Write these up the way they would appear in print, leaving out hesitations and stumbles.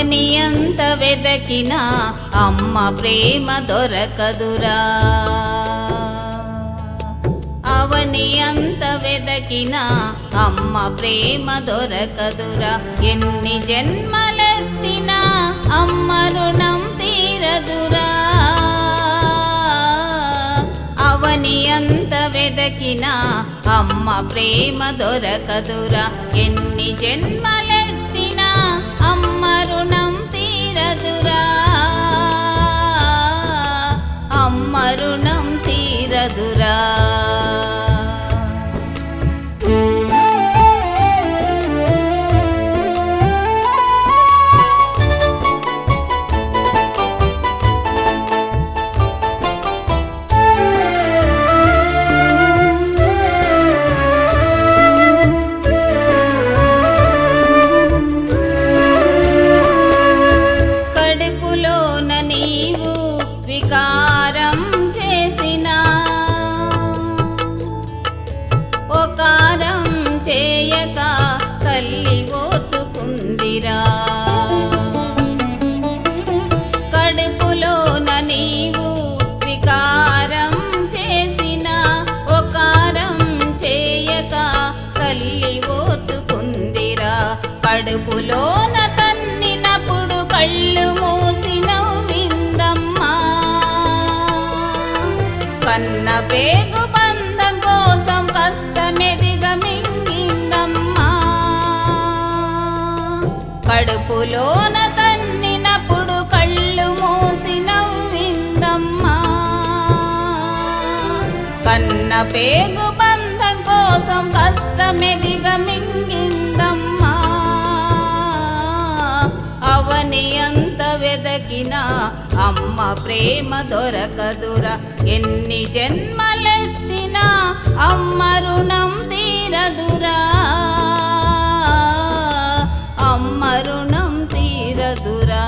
అవని ఎంత వెదకినా అమ్మ ప్రేమ దొరకదురా. అవని అంత వెదకినా అమ్మ ప్రేమ దొరకదురా. ఎన్ని జన్మలెత్తినా అమ్మ రుణం తీరదురా. అవని అంత వెదకినా అమ్మ ప్రేమ దొరకదురా. ఎన్ని జన్మలెత్తినా అమ్మ రుణం తీరదురా. అమ్మ రుణం తీరదురా. కడుపులోన నీవు వికారం చేసినా ఒకారం చేయక తల్లి ఓచుకుందిరా. కడుపులోన నీవు వికారం చేసినా ఒకారం చేయక తల్లి ఓచుకుందిరా. కడుపులోన తన్నినప్పుడు కళ్ళు మూసి నవ్విందమ్మా. కన్న పేగు బంధం కోసం కష్టమెదిగ మింగిందమ్మా. కడుపులోన తన్నినప్పుడు కళ్ళు మూసి నవ్విందమ్మా. కన్న పేగు బంధం కోసం కష్టమెదిగ మింగిందమ్మా. అవని అంత వెదకినా అమ్మ ప్రేమ దొరకదురా. ఎన్ని జన్మలెత్తినా అమ్మ రుణం తీరదురా. అమ్మ రుణం తీరదురా.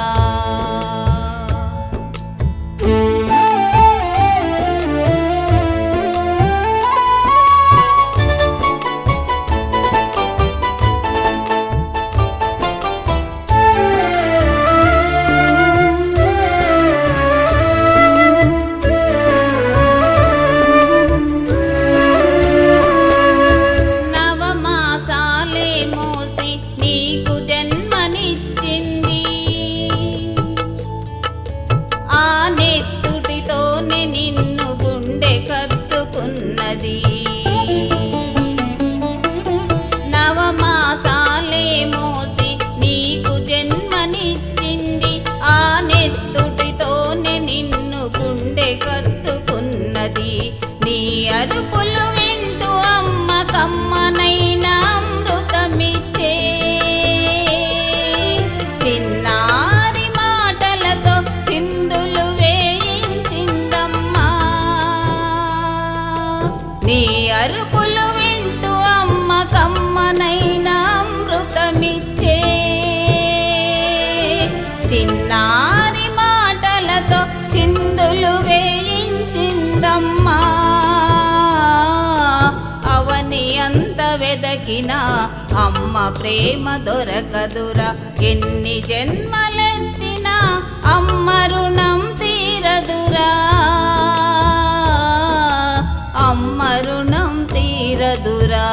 మోసి నీకు జన్మనిచ్చింది. ఆ నెత్తుటితోనే నిన్ను గుండె కత్తుకున్నది. నవమాసాలే మోసి నీకు జన్మనిచ్చింది. ఆ నెత్తుటితోనే నిన్ను గుండె కత్తుకున్నది. నీ అరుపులు వింటూ అమ్మ కమ్మనైనా అమృతమిచ్చే. చిన్నారి మాటలతో చిందులు వేయించిందమ్మా. నీ అరుపులు వింటూ అమ్మ కమ్మనైనా అమృతమిచ్చే. చిన్నారి మాటలతో చిందులు వేయించిందమ్మా. అవని అంత వెదకినా అమ్మ ప్రేమ దొరకదురా. ఎన్ని జన్మలెత్తినా అమ్మ రుణం తీరదురా. అమ్మ రుణం తీరదురా.